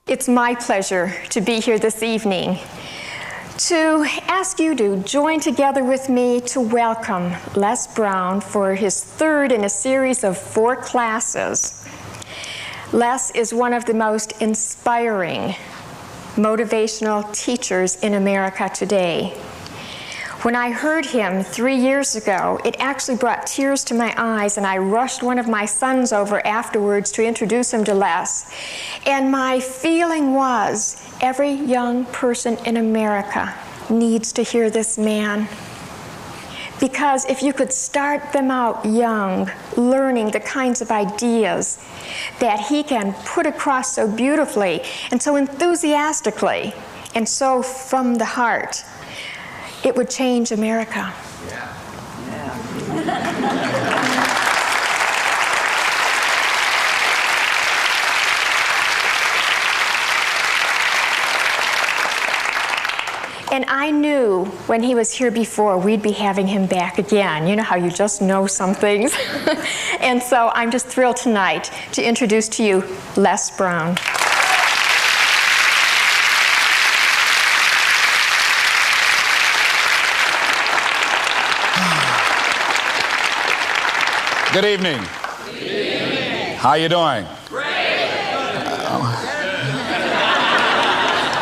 It's my pleasure to be here this evening to ask you to join together with me to welcome Les Brown for his third in a series of 4 classes. Les is one of the most inspiring motivational teachers in America today. When I heard him 3 years ago, it actually brought tears to my eyes, and I rushed one of my sons over afterwards to introduce him to Les. And my feeling was, every young person in America needs to hear this man. Because if you could start them out young, learning the kinds of ideas that he can put across so beautifully and so enthusiastically and so from the heart, it would change America. And I knew when he was here before, we'd be having him back again. You know how you just know some things? And so I'm just thrilled tonight to introduce to you Les Brown. Good evening. Good evening. How you doing? Great.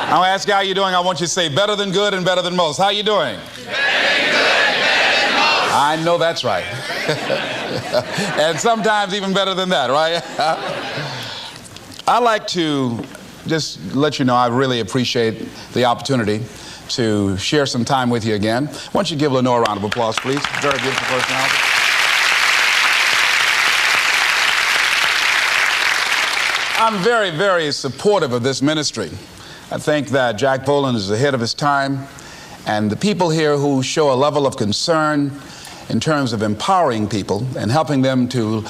I'll ask you how you doing. I want you to say better than good and better than most. How you doing? Better than good, better than most. I know that's right. And sometimes even better than that, right? I'd like to just let you know I really appreciate the opportunity to share some time with you again. Why don't you give Lenore a round of applause, please? Very beautiful personality. I'm very, very supportive of this ministry. I think that Jack Boland is ahead of his time, and the people here who show a level of concern in terms of empowering people and helping them to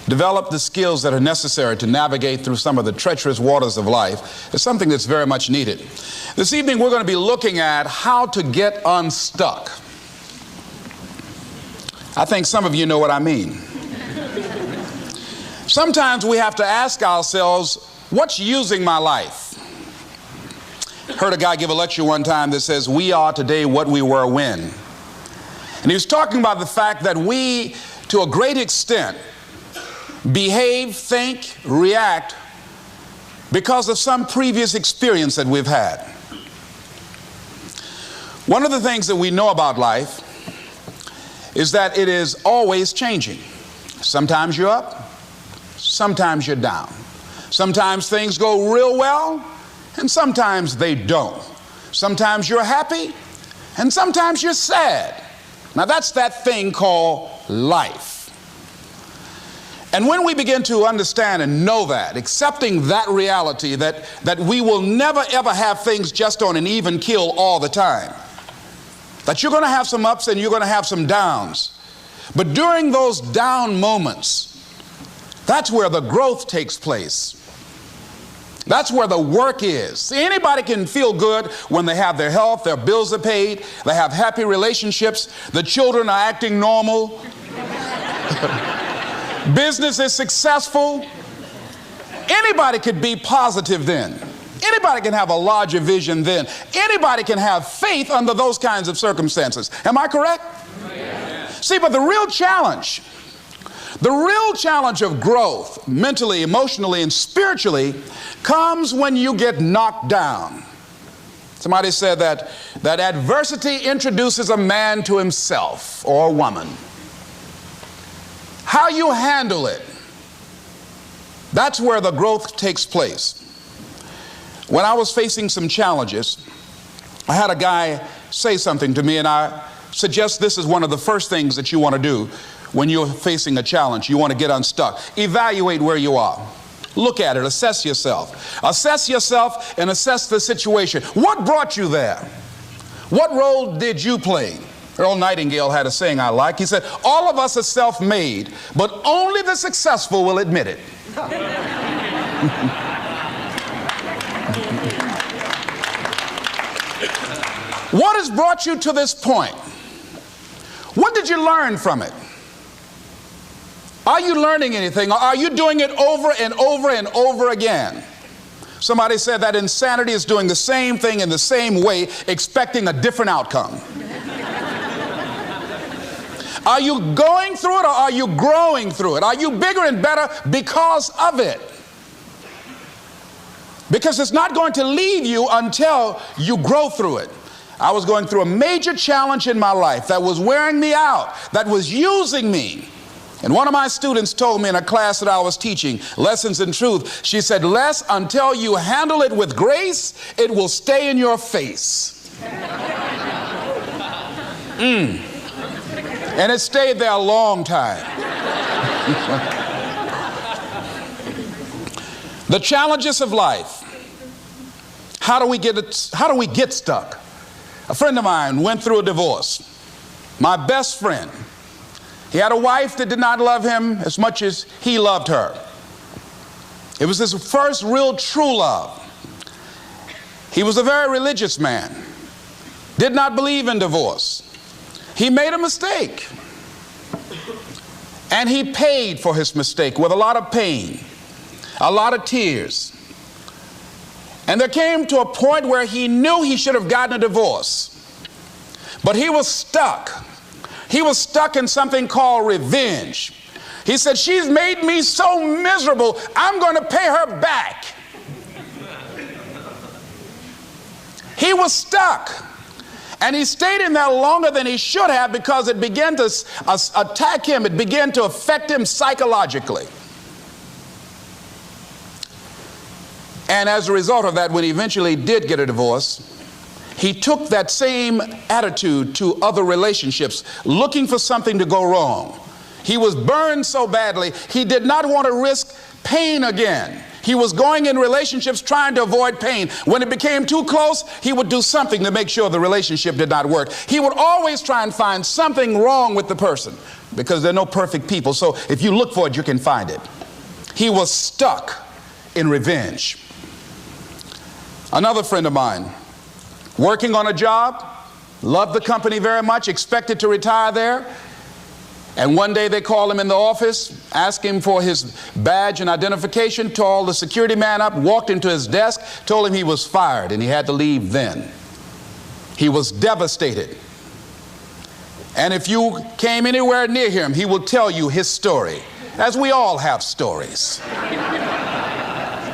develop the skills that are necessary to navigate through some of the treacherous waters of life is something that's very much needed. This evening we're going to be looking at how to get unstuck. I think some of you know what I mean. Sometimes we have to ask ourselves, what's using my life? Heard a guy give a lecture one time that says, we are today what we were when. And he was talking about the fact that we, to a great extent, behave, think, react because of some previous experience that we've had. One of the things that we know about life is that it is always changing. Sometimes you're up. Sometimes you're down. Sometimes things go real well, and sometimes they don't. Sometimes you're happy, and sometimes you're sad. Now that's that thing called life. And when we begin to understand and know that, accepting that reality that we will never ever have things just on an even keel all the time, that you're going to have some ups and you're going to have some downs, but during those down moments, that's where the growth takes place. That's where the work is. See, anybody can feel good when they have their health, their bills are paid, they have happy relationships, the children are acting normal, business is successful. Anybody could be positive then. Anybody can have a larger vision then. Anybody can have faith under those kinds of circumstances. Am I correct? Yeah. See, but the real challenge of growth, mentally, emotionally, and spiritually, comes when you get knocked down. Somebody said that adversity introduces a man to himself or a woman. How you handle it, that's where the growth takes place. When I was facing some challenges, I had a guy say something to me, and I suggest this is one of the first things that you want to do when you're facing a challenge. You want to get unstuck. Evaluate where you are. Look at it. Assess yourself. Assess yourself and assess the situation. What brought you there? What role did you play? Earl Nightingale had a saying I like. He said, all of us are self-made, but only the successful will admit it. What has brought you to this point? What did you learn from it? Are you learning anything? Or are you doing it over and over and over again? Somebody said that insanity is doing the same thing in the same way, expecting a different outcome. Are you going through it, or are you growing through it? Are you bigger and better because of it? Because it's not going to leave you until you grow through it. I was going through a major challenge in my life that was wearing me out, that was using me. And one of my students told me in a class that I was teaching, Lessons in Truth, she said, Les, until you handle it with grace, it will stay in your face. And it stayed there a long time. The challenges of life. How do we get stuck? A friend of mine went through a divorce. My best friend. He had a wife that did not love him as much as he loved her. It was his first real true love. He was a very religious man. Did not believe in divorce. He made a mistake. And he paid for his mistake with a lot of pain, a lot of tears. And there came to a point where he knew he should have gotten a divorce. But he was stuck. He was stuck in something called revenge. He said, she's made me so miserable, I'm going to pay her back. He was stuck. And he stayed in there longer than he should have because it began to attack him. It began to affect him psychologically. And as a result of that, when he eventually did get a divorce, he took that same attitude to other relationships, looking for something to go wrong. He was burned so badly, he did not want to risk pain again. He was going in relationships trying to avoid pain. When it became too close, he would do something to make sure the relationship did not work. He would always try and find something wrong with the person because there are no perfect people. So if you look for it, you can find it. He was stuck in revenge. Another friend of mine, working on a job, loved the company very much, expected to retire there. And one day they called him in the office, asked him for his badge and identification, called the security man up, walked into his desk, told him he was fired and he had to leave then. He was devastated. And if you came anywhere near him, he will tell you his story, as we all have stories.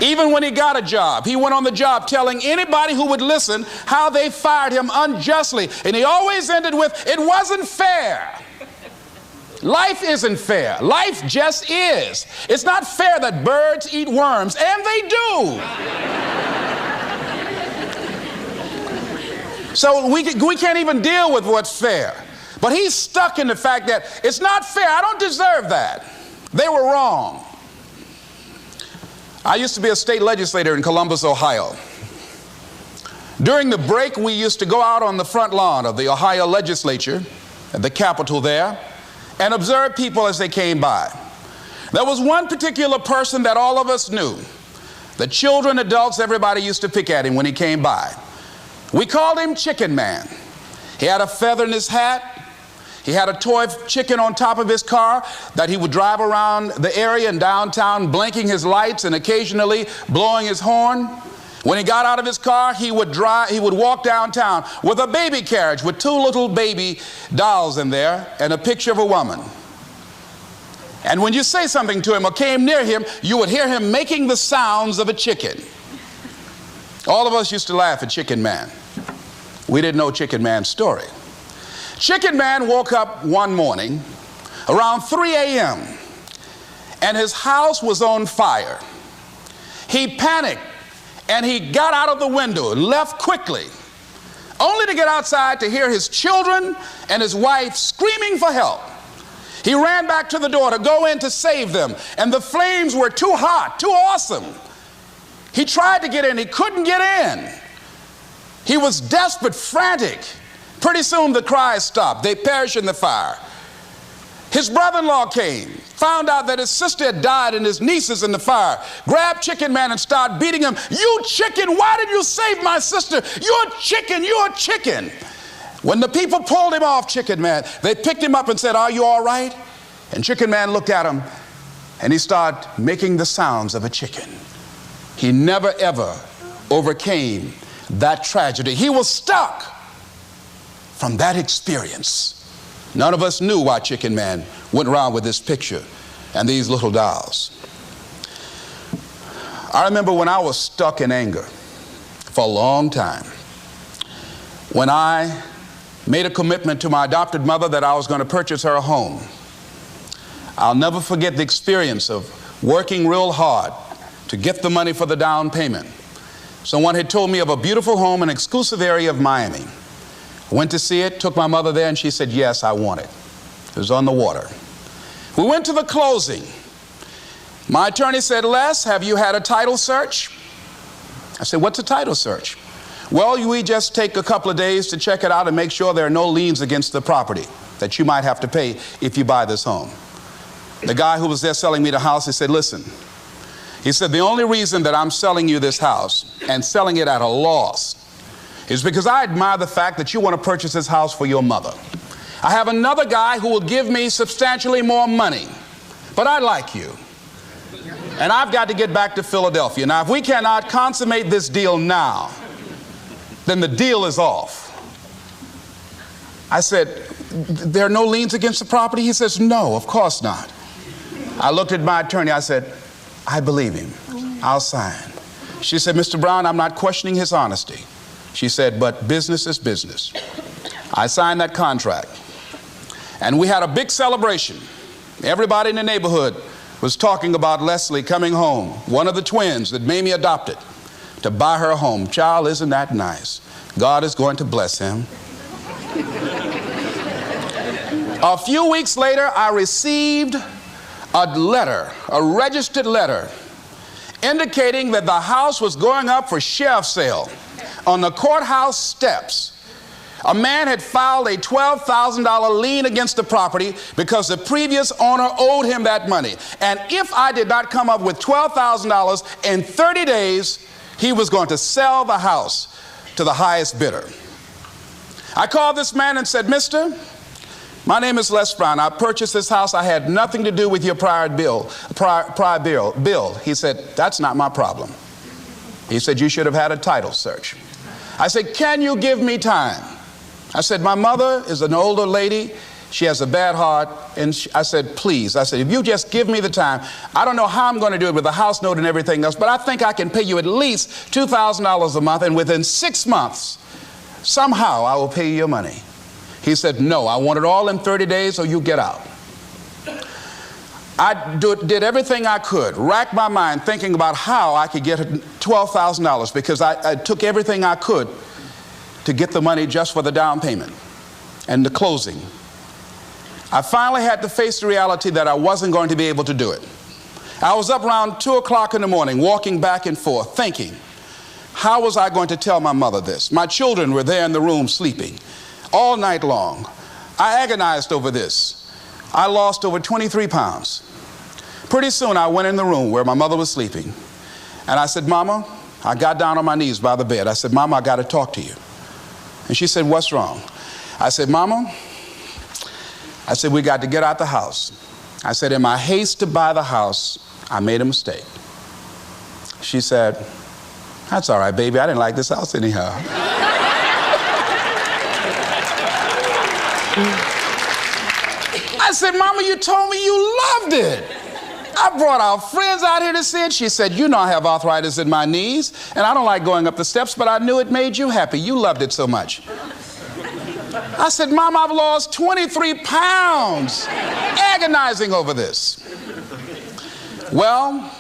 Even when he got a job, he went on the job telling anybody who would listen how they fired him unjustly. And he always ended with, it wasn't fair. Life isn't fair. Life just is. It's not fair that birds eat worms, and they do. So we can't even deal with what's fair. But he's stuck in the fact that it's not fair. I don't deserve that. They were wrong. I used to be a state legislator in Columbus, Ohio. During the break, we used to go out on the front lawn of the Ohio legislature, at the Capitol there, and observe people as they came by. There was one particular person that all of us knew. The children, adults, everybody used to pick at him when he came by. We called him Chicken Man. He had a feather in his hat. He had a toy chicken on top of his car that he would drive around the area in downtown, blinking his lights and occasionally blowing his horn. When he got out of his car, he would walk downtown with a baby carriage with two little baby dolls in there and a picture of a woman. And when you say something to him or came near him, you would hear him making the sounds of a chicken. All of us used to laugh at Chicken Man. We didn't know Chicken Man's story. Chicken Man woke up one morning around 3 a.m. and his house was on fire. He panicked and he got out of the window and left quickly, only to get outside to hear his children and his wife screaming for help. He ran back to the door to go in to save them, and the flames were too hot, too awesome. He tried to get in, he couldn't get in. He was desperate, frantic. Pretty soon the cries stopped. They perished in the fire. His brother-in-law came, found out that his sister had died and his nieces in the fire, grabbed Chicken Man and started beating him. You chicken, why did you save my sister? You're a chicken, you're a chicken. When the people pulled him off Chicken Man, they picked him up and said, are you all right? And Chicken Man looked at him and he started making the sounds of a chicken. he never ever overcame that tragedy. He was stuck from that experience. None of us knew why Chicken Man went around with this picture and these little dolls. I remember when I was stuck in anger for a long time, when I made a commitment to my adopted mother that I was going to purchase her a home. I'll never forget the experience of working real hard to get the money for the down payment. Someone had told me of a beautiful home in an exclusive area of Miami. I went to see it, took my mother there, and she said, yes, I want it. It was on the water. We went to the closing. My attorney said, Les, have you had a title search? I said, what's a title search? Well, we just take a couple of days to check it out and make sure there are no liens against the property that you might have to pay if you buy this home. The guy who was there selling me the house, he said, listen, he said, the only reason that I'm selling you this house and selling it at a loss is because I admire the fact that you want to purchase this house for your mother. I have another guy who will give me substantially more money, but I like you. And I've got to get back to Philadelphia. Now, if we cannot consummate this deal now, then the deal is off. I said, there are no liens against the property? He says, no, of course not. I looked at my attorney. I said, I believe him. I'll sign. She said, Mr. Brown, I'm not questioning his honesty. She said, but business is business. I signed that contract. And we had a big celebration. Everybody in the neighborhood was talking about Leslie coming home, one of the twins that Mamie adopted, to buy her a home. Child, isn't that nice? God is going to bless him. A few weeks later, I received a letter, a registered letter, indicating that the house was going up for sheriff's sale on the courthouse steps. A man had filed a $12,000 lien against the property because the previous owner owed him that money. And if I did not come up with $12,000 in 30 days, he was going to sell the house to the highest bidder. I called this man and said, Mister, my name is Les Brown. I purchased this house. I had nothing to do with your prior bill. He said, that's not my problem. He said, you should have had a title search. I said, can you give me time? I said, my mother is an older lady. She has a bad heart. And I said, please. I said, if you just give me the time, I don't know how I'm going to do it with the house note and everything else, but I think I can pay you at least $2,000 a month, and within 6 months, somehow I will pay you your money. He said, no, I want it all in 30 days or you get out. I did everything I could, racked my mind thinking about how I could get $12,000 because I took everything I could to get the money just for the down payment and the closing. I finally had to face the reality that I wasn't going to be able to do it. I was up around 2 o'clock in the morning walking back and forth thinking, how was I going to tell my mother this? My children were there in the room sleeping all night long. I agonized over this. I lost over 23 pounds. Pretty soon I went in the room where my mother was sleeping and I said, Mama, I got down on my knees by the bed. I said, Mama, I got to talk to you. And she said, what's wrong? I said, Mama, I said, we got to get out the house. I said, in my haste to buy the house, I made a mistake. She said, that's all right, baby. I didn't like this house anyhow. I said, Mama, you told me you loved it. I brought our friends out here to see it. She said, you know I have arthritis in my knees, and I don't like going up the steps, but I knew it made you happy. You loved it so much. I said, Mom, I've lost 23 pounds agonizing over this. Well,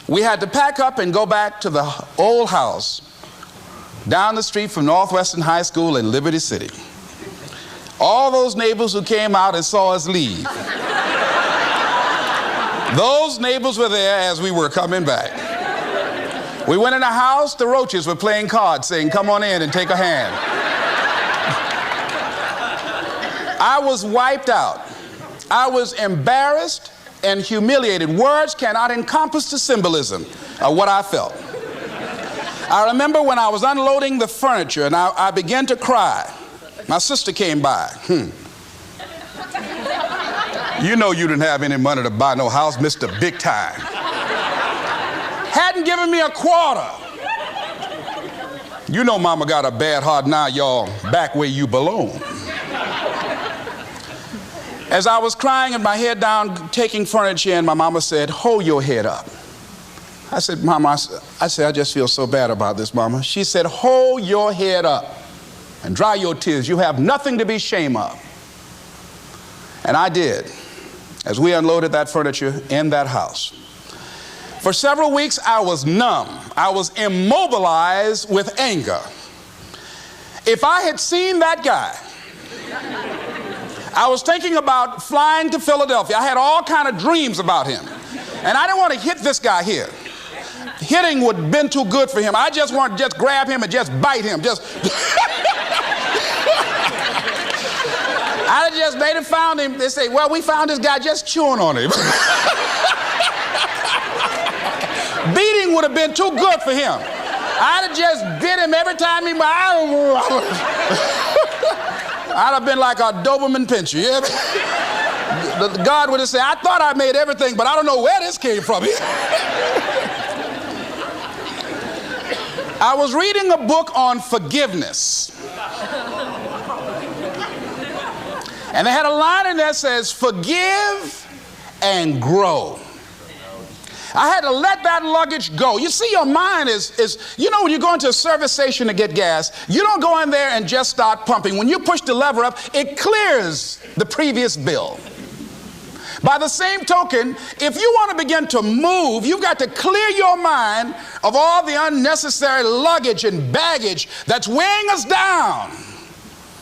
we had to pack up and go back to the old house down the street from Northwestern High School in Liberty City. All those neighbors who came out and saw us leave, those neighbors were there as we were coming back. We went in the house, the roaches were playing cards saying, come on in and take a hand. I was wiped out. I was embarrassed and humiliated. Words cannot encompass the symbolism of what I felt. I remember when I was unloading the furniture and I began to cry. My sister came by. You know you didn't have any money to buy no house, Mr. Big Time. hadn't given me a quarter. You know mama got a bad heart now, y'all, back where you belong. As I was crying and my head down, taking furniture in, my mama said, hold your head up. I said, Mama, I just feel so bad about this, Mama. She said, hold your head up and dry your tears. You have nothing to be ashamed of. And I did, as we unloaded that furniture in that house. For several weeks, I was numb. I was immobilized with anger. If I had seen that guy, I was thinking about flying to Philadelphia. I had all kind of dreams about him. And I didn't want to hit this guy here. Hitting would have been too good for him. I just wanted to just grab him and just bite him. I just made it, found him. They say, well, we found this guy just chewing on him. Beating would have been too good for him. I'd have just bit him every time he... I'd have been like a Doberman Pinscher. Yeah? God would have said, I thought I made everything, but I don't know where this came from. I was reading a book on forgiveness. And they had a line in there that says, forgive and grow. I had to let that luggage go. You see, your mind is, you know, when you go into a service station to get gas, you don't go in there and just start pumping. When you push the lever up, it clears the previous bill. By the same token, if you want to begin to move, you've got to clear your mind of all the unnecessary luggage and baggage that's weighing us down.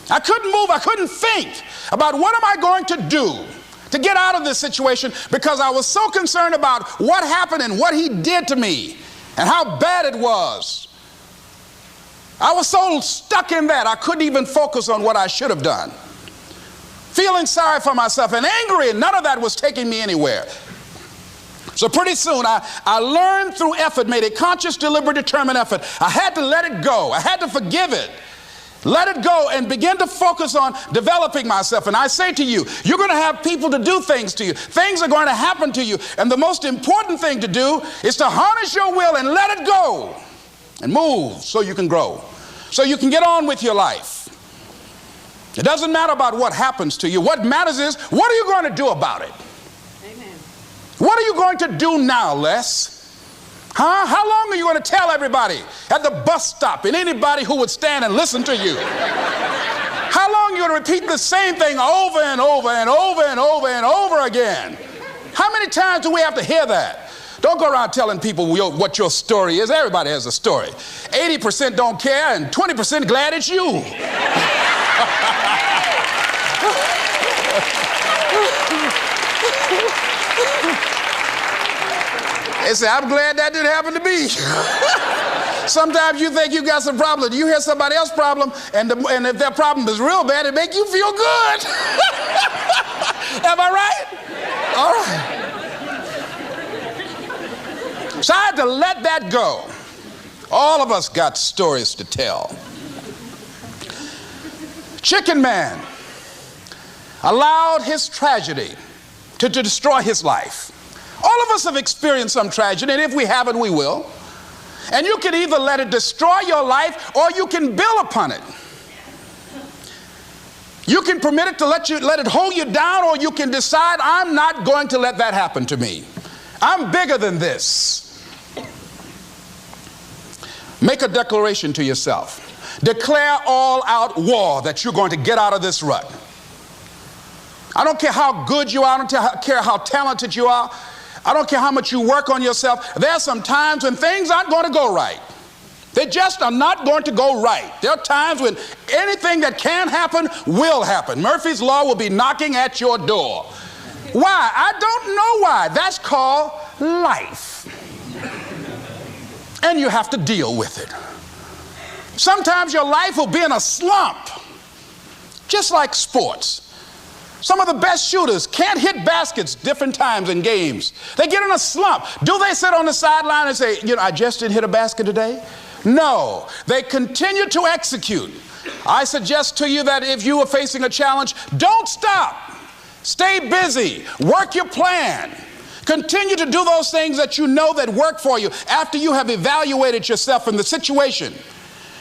I couldn't move, I couldn't think about what am I going to do to get out of this situation, because I was so concerned about what happened and what he did to me and how bad it was. I was so stuck in that I couldn't even focus on what I should have done. Feeling sorry for myself and angry, and none of that was taking me anywhere. So pretty soon I learned through effort, made a conscious, deliberate, determined effort. I had to let it go. I had to forgive it. Let it go and begin to focus on developing myself. And I say to you, you're going to have people to do things to you. Things are going to happen to you. And the most important thing to do is to harness your will and let it go and move so you can grow, so you can get on with your life. It doesn't matter about what happens to you. What matters is, what are you going to do about it? Amen. What are you going to do now, Les? Huh? How long are you going to tell everybody at the bus stop and anybody who would stand and listen to you? How long are you going to repeat the same thing over and over and over and over and over again? How many times do we have to hear that? Don't go around telling people what your story is. Everybody has a story. 80% don't care and 20% glad it's you. They say, I'm glad that didn't happen to me. Sometimes you think you got some problem. You hear somebody else's problem, and if their problem is real bad, it makes you feel good. Am I right? All right. So I had to let that go. All of us got stories to tell. Chicken Man allowed his tragedy to destroy his life. All of us have experienced some tragedy, and if we haven't, we will. And you can either let it destroy your life, or you can build upon it. You can permit it to let it hold you down, or you can decide, I'm not going to let that happen to me. I'm bigger than this. Make a declaration to yourself. Declare all-out war that you're going to get out of this rut. I don't care how good you are. I don't care how talented you are. I don't care how much you work on yourself. There are some times when things aren't going to go right. They just are not going to go right. There are times when anything that can happen will happen. Murphy's Law will be knocking at your door. Why? I don't know why. That's called life. And you have to deal with it. Sometimes your life will be in a slump, just like sports. Some of the best shooters can't hit baskets different times in games. They get in a slump. Do they sit on the sideline and say, you know, I just didn't hit a basket today? No, they continue to execute. I suggest to you that if you are facing a challenge, don't stop. Stay busy. Work your plan. Continue to do those things that you know that work for you after you have evaluated yourself in the situation.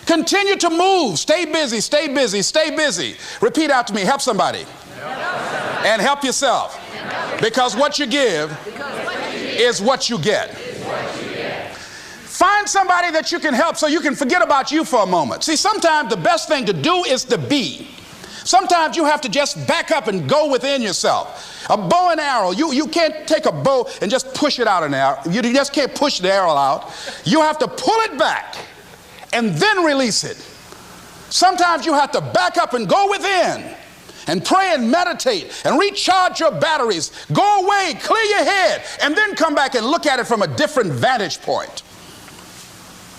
Continue to move. Stay busy, stay busy, stay busy. Repeat after me. Help somebody. And help yourself. Because what you give is what you get. Find somebody that you can help so you can forget about you for a moment. See, sometimes the best thing to do is to be. Sometimes you have to just back up and go within yourself. A bow and arrow, you can't take a bow and just push it out an arrow. You just can't push the arrow out. You have to pull it back and then release it. Sometimes you have to back up and go within and pray and meditate and recharge your batteries. Go away, clear your head, and then come back and look at it from a different vantage point.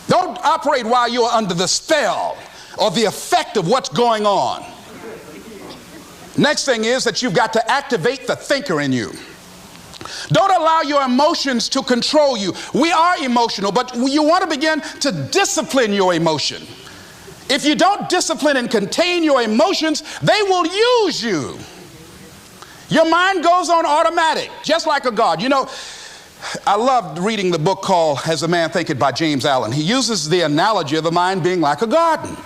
Don't operate while you're under the spell or the effect of what's going on. Next thing is that you've got to activate the thinker in you. Don't allow your emotions to control you. We are emotional, but you want to begin to discipline your emotion. If you don't discipline and contain your emotions, they will use you. Your mind goes on automatic, just like a guard. You know, I loved reading the book called As a Man Thinketh by James Allen. He uses the analogy of the mind being like a garden.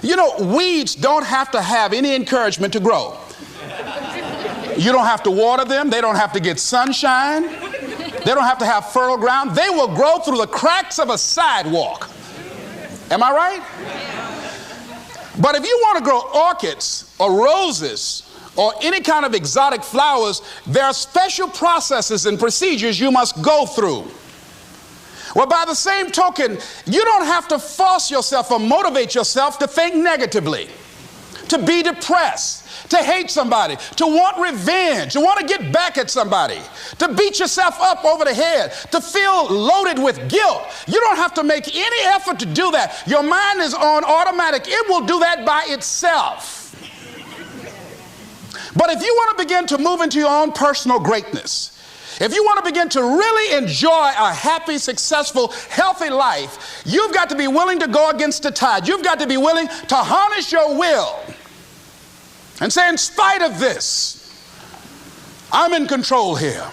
You know, weeds don't have to have any encouragement to grow. You don't have to water them. They don't have to get sunshine. They don't have to have fertile ground. They will grow through the cracks of a sidewalk. Am I right? But if you want to grow orchids or roses or any kind of exotic flowers, there are special processes and procedures you must go through. Well, by the same token, you don't have to force yourself or motivate yourself to think negatively, to be depressed, to hate somebody, to want revenge, to want to get back at somebody, to beat yourself up over the head, to feel loaded with guilt. You don't have to make any effort to do that. Your mind is on automatic. It will do that by itself. But if you want to begin to move into your own personal greatness, if you want to begin to really enjoy a happy, successful, healthy life, you've got to be willing to go against the tide. You've got to be willing to harness your will and say, in spite of this, I'm in control here.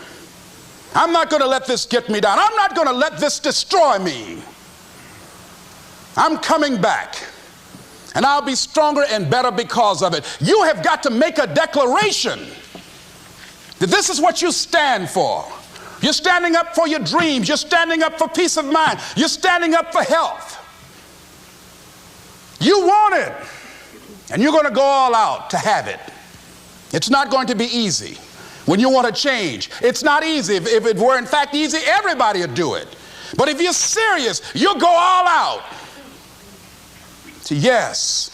I'm not going to let this get me down. I'm not going to let this destroy me. I'm coming back, and I'll be stronger and better because of it. You have got to make a declaration that this is what you stand for. You're standing up for your dreams. You're standing up for peace of mind. You're standing up for health. You want it, and you're going to go all out to have it. It's not going to be easy. When you want to change, it's not easy. If it were in fact easy, everybody would do it. But if you're serious, you'll go all out. So yes,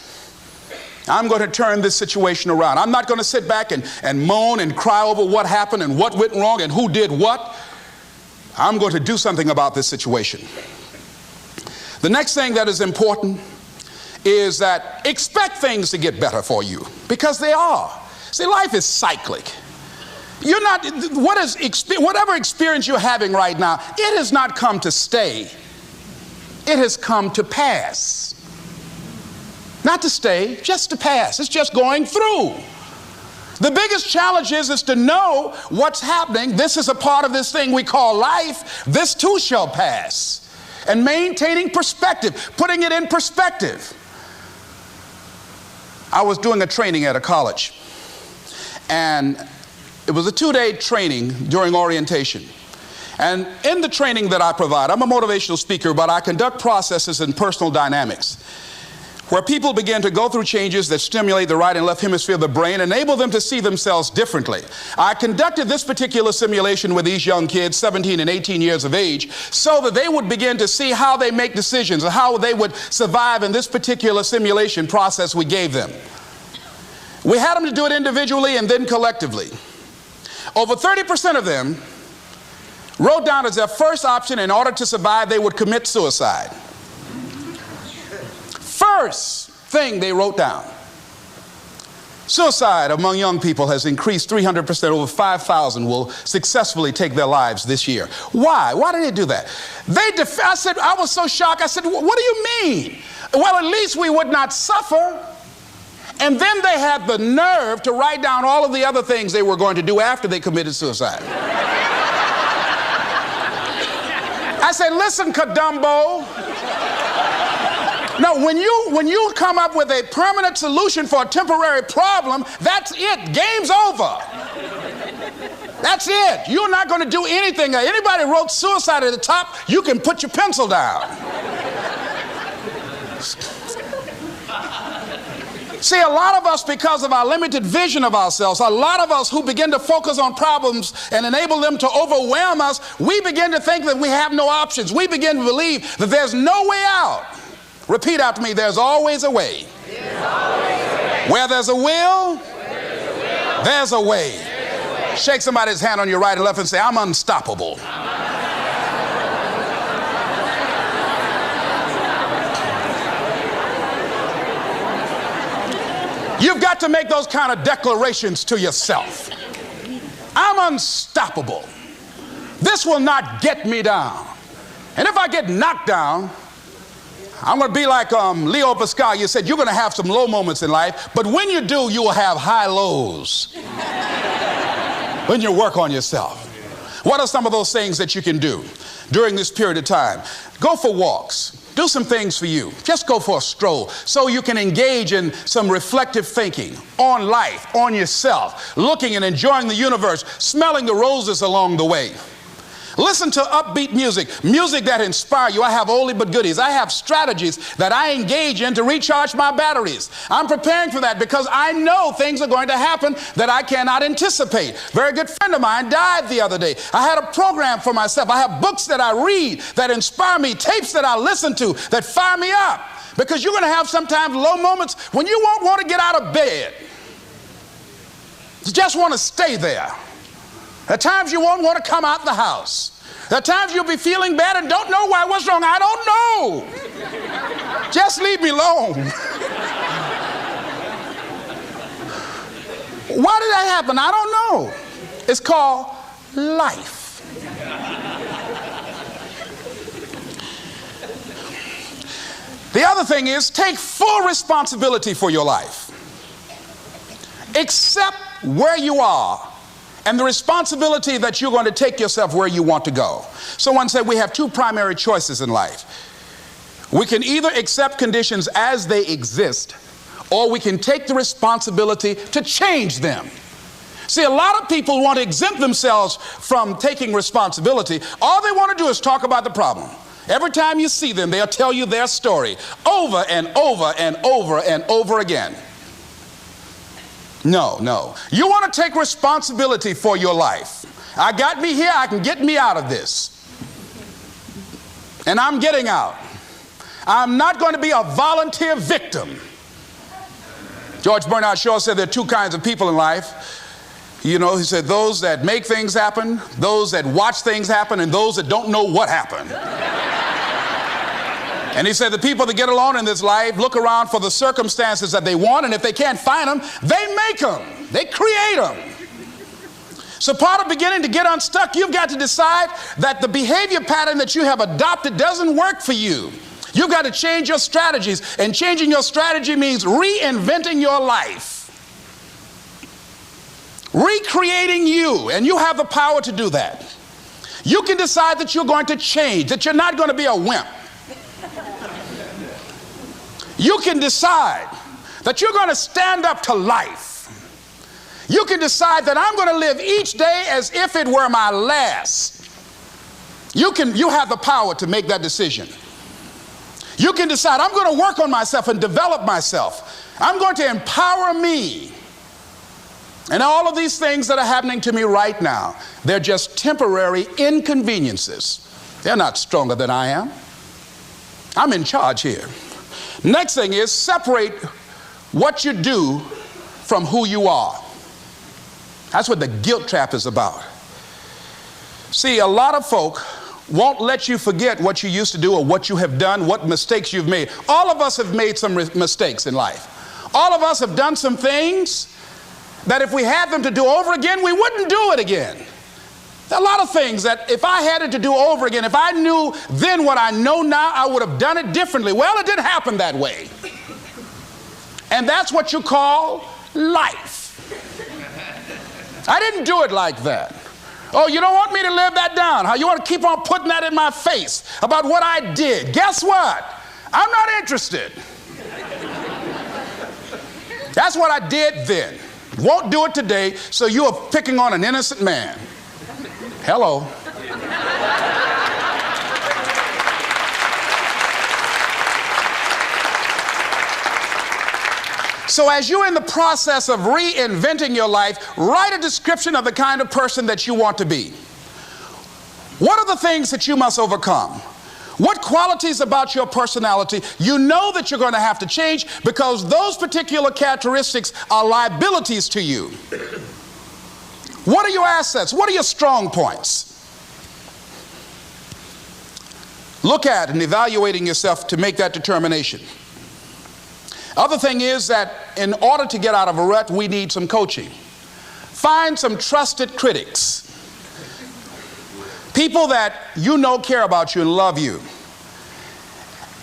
I'm going to turn this situation around. I'm not going to sit back and moan and cry over what happened and what went wrong and who did what. I'm going to do something about this situation. The next thing that is important is that expect things to get better for you, because they are. See, life is cyclic. You're not, whatever experience you're having right now, it has not come to stay. It has come to pass. Not to stay, just to pass. It's just going through. The biggest challenge is to know what's happening. This is a part of this thing we call life. This too shall pass. And maintaining perspective, putting it in perspective. I was doing a training at a college, and it was a 2-day training during orientation. And in the training that I provide, I'm a motivational speaker, but I conduct processes in personal dynamics, where people begin to go through changes that stimulate the right and left hemisphere of the brain, enable them to see themselves differently. I conducted this particular simulation with these young kids, 17 and 18 years of age, so that they would begin to see how they make decisions and how they would survive in this particular simulation process we gave them. We had them to do it individually and then collectively. Over 30% of them wrote down as their first option, in order to survive, they would commit suicide. First thing they wrote down. Suicide among young people has increased 300%. Over 5,000 will successfully take their lives this year. Why? Why did they do that? I was so shocked. I said, what do you mean? Well, at least we would not suffer. And then they had the nerve to write down all of the other things they were going to do after they committed suicide. I said, listen, Kadumbo. No, when you come up with a permanent solution for a temporary problem, that's it. Game's over. That's it. You're not going to do anything. Anybody wrote suicide at the top, you can put your pencil down. See, a lot of us, because of our limited vision of ourselves, a lot of us who begin to focus on problems and enable them to overwhelm us, we begin to think that we have no options. We begin to believe that there's no way out. Repeat after me, there's always a way. Where there's a will, there's a way. Shake somebody's hand on your right and left and say, I'm unstoppable. You've got to make those kind of declarations to yourself. I'm unstoppable. This will not get me down. And if I get knocked down, I'm going to be like Leo Pascal. You said you're going to have some low moments in life, but when you do, you will have high lows when you work on yourself. What are some of those things that you can do during this period of time? Go for walks. Do some things for you. Just go for a stroll so you can engage in some reflective thinking on life, on yourself, looking and enjoying the universe, smelling the roses along the way. Listen to upbeat music, music that inspires you. I have oldie but goodies. I have strategies that I engage in to recharge my batteries. I'm preparing for that because I know things are going to happen that I cannot anticipate. A very good friend of mine died the other day. I had a program for myself. I have books that I read that inspire me, tapes that I listen to that fire me up. Because you're going to have sometimes low moments when you won't want to get out of bed. You just want to stay there. At times you won't want to come out the house. At times you'll be feeling bad and don't know why. What's wrong? I don't know. Just leave me alone. Why did that happen? I don't know. It's called life. The other thing is take full responsibility for your life. Accept where you are and the responsibility that you're going to take yourself where you want to go. Someone said we have two primary choices in life. We can either accept conditions as they exist, or we can take the responsibility to change them. See, a lot of people want to exempt themselves from taking responsibility. All they want to do is talk about the problem. Every time you see them, they'll tell you their story over and over and over and over again. No. You want to take responsibility for your life. I got me here, I can get me out of this. And I'm getting out. I'm not going to be a volunteer victim. George Bernard Shaw said there are two kinds of people in life. You know, he said those that make things happen, those that watch things happen, and those that don't know what happened. And he said the people that get along in this life look around for the circumstances that they want, and if they can't find them, they make them. They create them. So part of beginning to get unstuck, you've got to decide that the behavior pattern that you have adopted doesn't work for you. You've got to change your strategies, and changing your strategy means reinventing your life. Recreating you, and you have the power to do that. You can decide that you're going to change, that you're not going to be a wimp. You can decide that you're going to stand up to life. You can decide that I'm going to live each day as if it were my last. You have the power to make that decision. You can decide I'm going to work on myself and develop myself. I'm going to empower me. And all of these things that are happening to me right now, they're just temporary inconveniences. They're not stronger than I am. I'm in charge here. Next thing is separate what you do from who you are. That's what the guilt trap is about. See, a lot of folk won't let you forget what you used to do or what you have done, what mistakes you've made. All of us have made some mistakes in life. All of us have done some things that if we had them to do over again, we wouldn't do it again. There are a lot of things that if I had it to do over again, if I knew then what I know now, I would have done it differently. Well, it didn't happen that way. And that's what you call life. I didn't do it like that. Oh, you don't want me to live that down, huh? You want to keep on putting that in my face about what I did. Guess what? I'm not interested. That's what I did then. Won't do it today, so you are picking on an innocent man. Hello. So as you're in the process of reinventing your life, write a description of the kind of person that you want to be. What are the things that you must overcome? What qualities about your personality you know that you're going to have to change because those particular characteristics are liabilities to you? What are your assets? What are your strong points? Look at and evaluating yourself to make that determination. Other thing is that in order to get out of a rut, we need some coaching. Find some trusted critics. People that you know care about you and love you.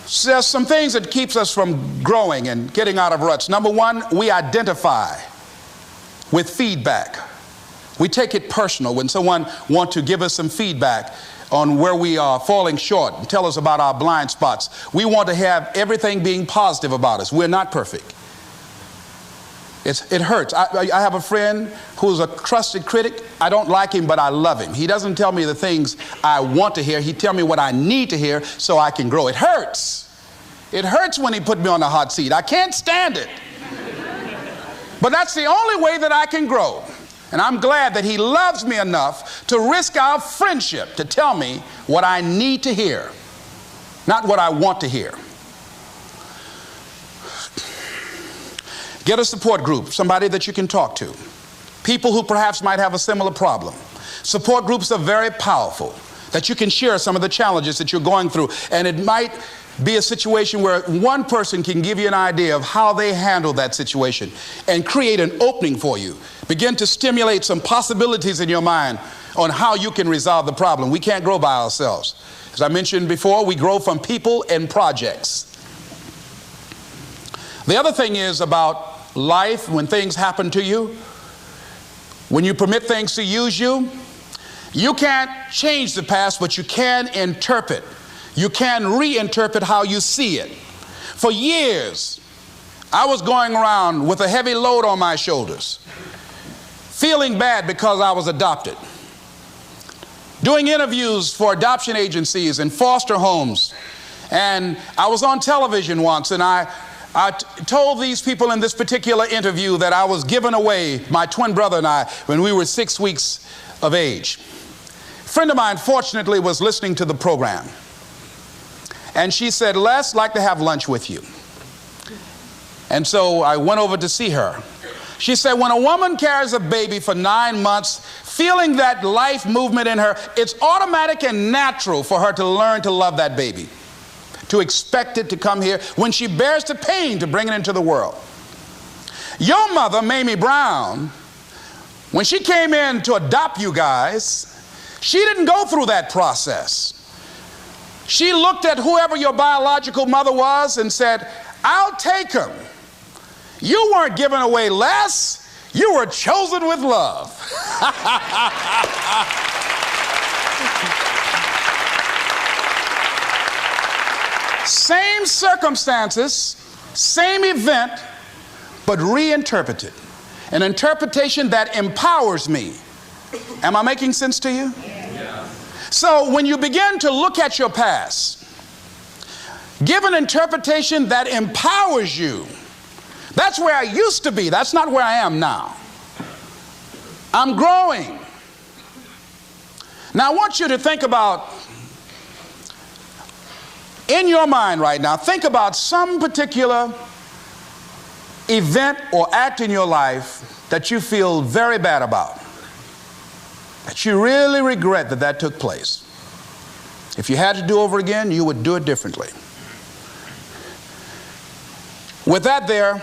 So there's some things that keeps us from growing and getting out of ruts. Number one, we identify with feedback. We take it personal when someone wants to give us some feedback on where we are falling short and tell us about our blind spots. We want to have everything being positive about us. We're not perfect. It hurts. I have a friend who's a trusted critic. I don't like him, but I love him. He doesn't tell me the things I want to hear. He tells me what I need to hear so I can grow. It hurts. It hurts when he put me on the hot seat. I can't stand it. But that's the only way that I can grow. And I'm glad that he loves me enough to risk our friendship to tell me what I need to hear, not what I want to hear. Get a support group, somebody that you can talk to. People who perhaps might have a similar problem. Support groups are very powerful, that you can share some of the challenges that you're going through. And it might be a situation where one person can give you an idea of how they handle that situation and create an opening for you. Begin to stimulate some possibilities in your mind on how you can resolve the problem. We can't grow by ourselves. As I mentioned before, we grow from people and projects. The other thing is about life, when things happen to you, when you permit things to use you, you can't change the past, but you can interpret. You can reinterpret how you see it. For years, I was going around with a heavy load on my shoulders, feeling bad because I was adopted, doing interviews for adoption agencies and foster homes. And I was on television once, and I told these people in this particular interview that I was given away, my twin brother and I, when we were 6 weeks of age. A friend of mine, fortunately, was listening to the program. And she said, Les, I'd like to have lunch with you. And so I went over to see her. She said, when a woman carries a baby for 9 months, feeling that life movement in her, it's automatic and natural for her to learn to love that baby, to expect it to come here when she bears the pain to bring it into the world. Your mother, Mamie Brown, when she came in to adopt you guys, she didn't go through that process. She looked at whoever your biological mother was and said, I'll take him. You weren't given away less. You were chosen with love. Same circumstances, same event, but reinterpreted. An interpretation that empowers me. Am I making sense to you? Yeah. So when you begin to look at your past, give an interpretation that empowers you. That's where I used to be. That's not where I am now. I'm growing. Now I want you to think about, in your mind right now, think about some particular event or act in your life that you feel very bad about, that you really regret that took place. If you had to do over again, you would do it differently. With that there,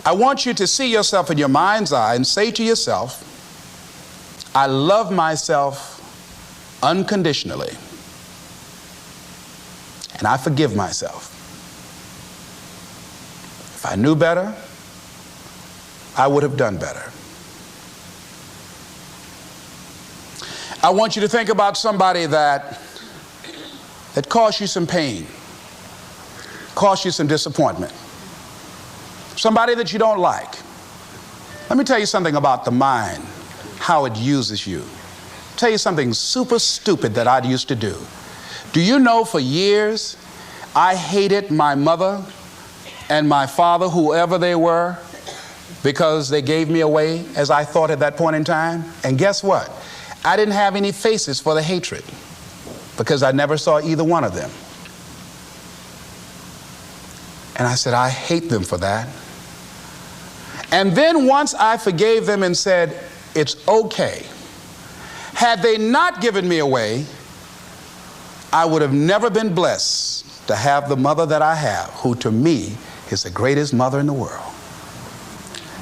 I want you to see yourself in your mind's eye and say to yourself, I love myself unconditionally, and I forgive myself. If I knew better, I would have done better. I want you to think about somebody that caused you some pain, caused you some disappointment, somebody that you don't like. Let me tell you something about the mind, how it uses you. Tell you something super stupid that I used to do. Do you know for years I hated my mother and my father, whoever they were, because they gave me away as I thought at that point in time? And guess what? I didn't have any faces for the hatred because I never saw either one of them. And I said, I hate them for that. And then once I forgave them and said, it's okay, had they not given me away, I would have never been blessed to have the mother that I have, who to me is the greatest mother in the world.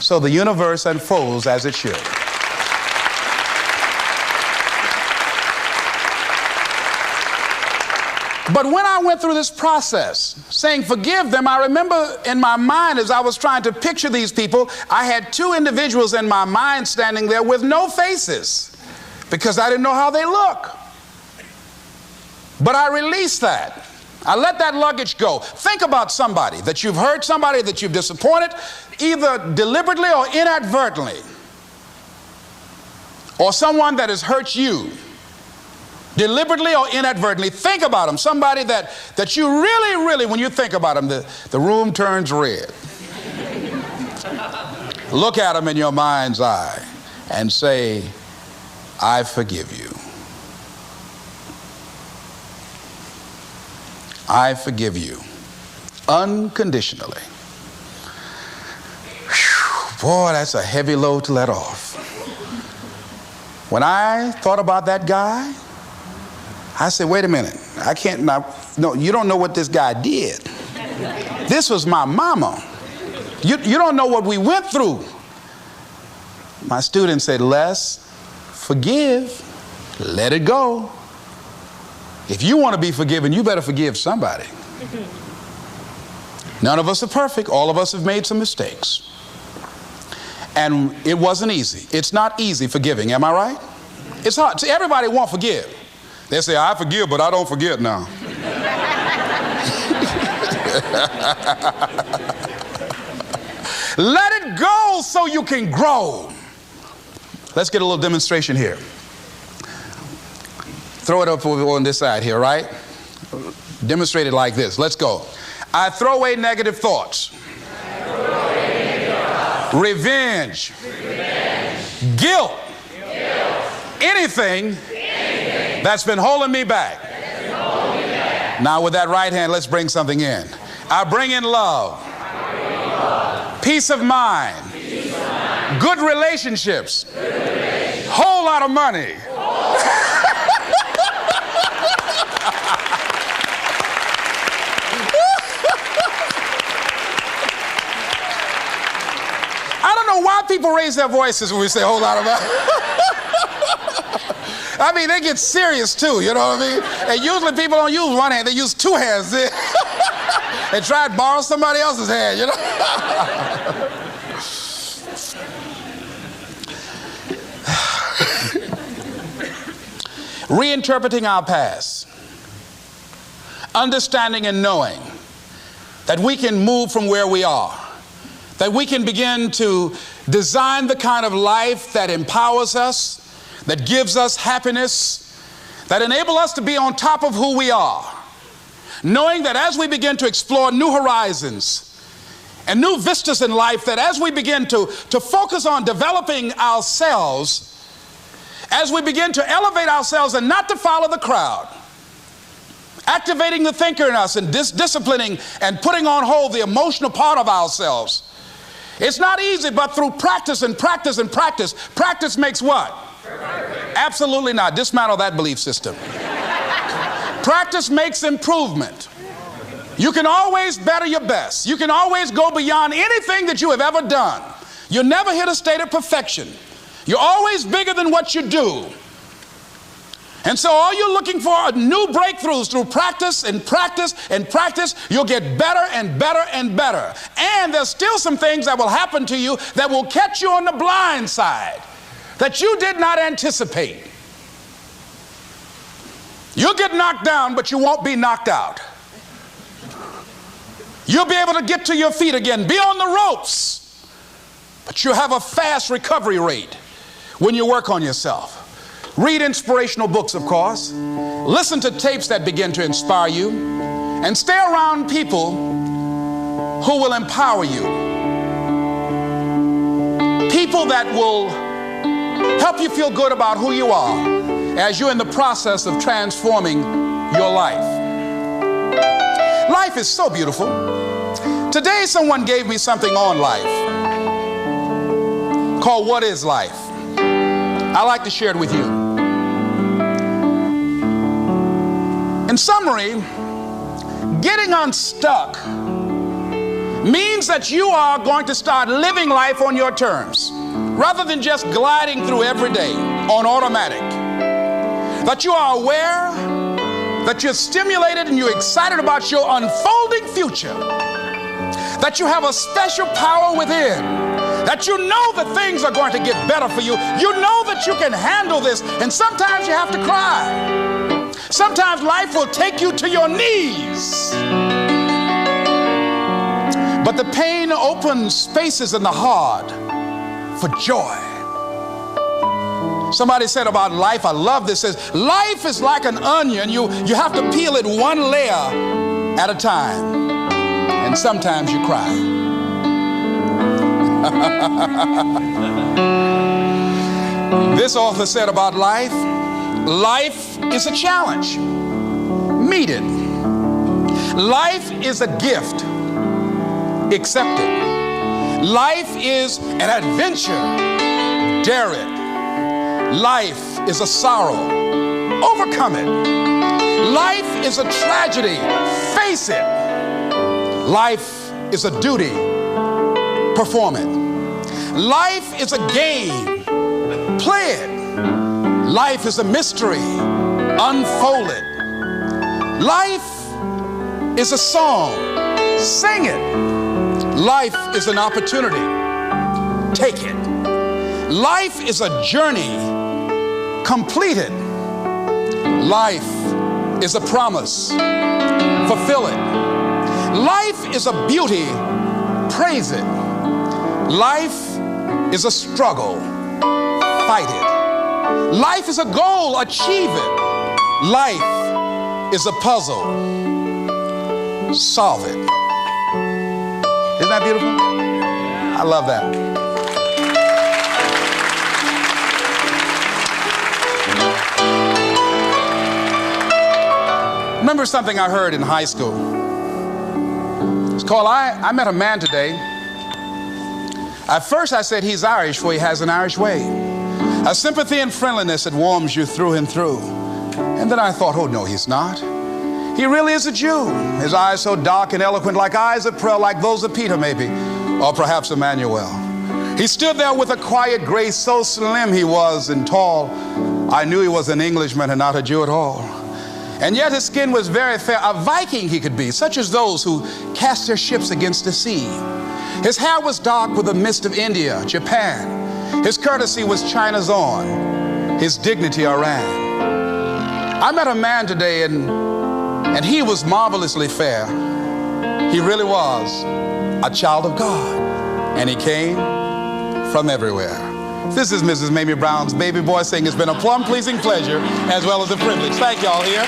So the universe unfolds as it should. But when I went through this process, saying forgive them, I remember in my mind as I was trying to picture these people, I had two individuals in my mind standing there with no faces because I didn't know how they look. But I released that. I let that luggage go. Think about somebody that you've hurt, somebody that you've disappointed, either deliberately or inadvertently, or someone that has hurt you deliberately or inadvertently. Think about them. Somebody that you really, when you think about them, the room turns red. Look at them in your mind's eye and say, I forgive you. I forgive you unconditionally. Whew, boy, that's a heavy load to let off. When I thought about that guy, I said, wait a minute, I can't, no, you don't know what this guy did. This was my mama. You don't know what we went through. My student said, Les, forgive, let it go. If you want to be forgiven, you better forgive somebody. None of us are perfect. All of us have made some mistakes. And it wasn't easy. It's not easy forgiving, am I right? It's hard. See, everybody won't forgive. They say, I forgive, but I don't forget now. Let it go so you can grow. Let's get a little demonstration here. Throw it up on this side here, right? Demonstrate it like this. Let's go. I throw away negative thoughts. Revenge. Guilt. Anything that's been holding me back. Now with that right hand, let's bring something in. I bring in love. Peace of mind. Good relationships. Whole lot of money. I don't know why people raise their voices when we say a whole lot of money. I mean, they get serious too, you know what I mean? And usually people don't use one hand, they use two hands. They try to borrow somebody else's hand, you know? Reinterpreting our past. Understanding and knowing that we can move from where we are. That we can begin to design the kind of life that empowers us, that gives us happiness, that enable us to be on top of who we are. Knowing that as we begin to explore new horizons and new vistas in life, that as we begin to focus on developing ourselves, as we begin to elevate ourselves and not to follow the crowd, activating the thinker in us and disciplining and putting on hold the emotional part of ourselves. It's not easy, but through practice and practice and practice, practice makes what? Absolutely not. Dismantle that belief system. Practice makes improvement. You can always better your best. You can always go beyond anything that you have ever done. You'll never hit a state of perfection. You're always bigger than what you do. And so all you're looking for are new breakthroughs through practice and practice and practice. You'll get better and better and better. And there's still some things that will happen to you that will catch you on the blind side that you did not anticipate. get knocked down, but you won't be knocked out. You'll be able to get to your feet again, be on the ropes, but you'll have a fast recovery rate when you work on yourself. Read inspirational books, of course. Listen to tapes that begin to inspire you, and stay around people who will empower you. People that will help you feel good about who you are as you're in the process of transforming your life. Life is so beautiful. Today someone gave me something on life called What is Life? I'd like to share it with you. In summary, getting unstuck means that you are going to start living life on your terms rather than just gliding through every day on automatic. That you are aware, that you're stimulated and you're excited about your unfolding future. That you have a special power within. That you know that things are going to get better for you. You know that you can handle this, and sometimes you have to cry. Sometimes life will take you to your knees. But the pain opens spaces in the heart for joy. Somebody said about life, I love this, says, life is like an onion. You have to peel it one layer at a time. And sometimes you cry. This author said about life, life is a challenge. Meet it. Life is a gift. Accept it. Life is an adventure. Dare it. Life is a sorrow. Overcome it. Life is a tragedy. Face it. Life is a duty. Perform it. Life is a game. Play it. Life is a mystery. Unfold it. Life is a song. Sing it. Life is an opportunity. Take it. Life is a journey. Complete it. Life is a promise. Fulfill it. Life is a beauty. Praise it. Life is a struggle. Fight it. Life is a goal. Achieve it. Life is a puzzle. Solve it. Isn't that beautiful? I love that. Remember something I heard in high school. It's called, I met a man today. At first I said he's Irish, for he has an Irish way. A sympathy and friendliness that warms you through and through. And then I thought, oh no, he's not. He really is a Jew. His eyes so dark and eloquent, like eyes of pearl, like those of Peter maybe, or perhaps Emmanuel. He stood there with a quiet grace, so slim he was and tall. I knew he was an Englishman and not a Jew at all. And yet his skin was very fair, a Viking he could be, such as those who cast their ships against the sea. His hair was dark with the mist of India, Japan. His courtesy was China's own, his dignity Iran. I met a man today and he was marvelously fair. He really was a child of God, and he came from everywhere. This is Mrs. Mamie Brown's baby boy saying it's been a plum pleasing pleasure as well as a privilege. Thank y'all here.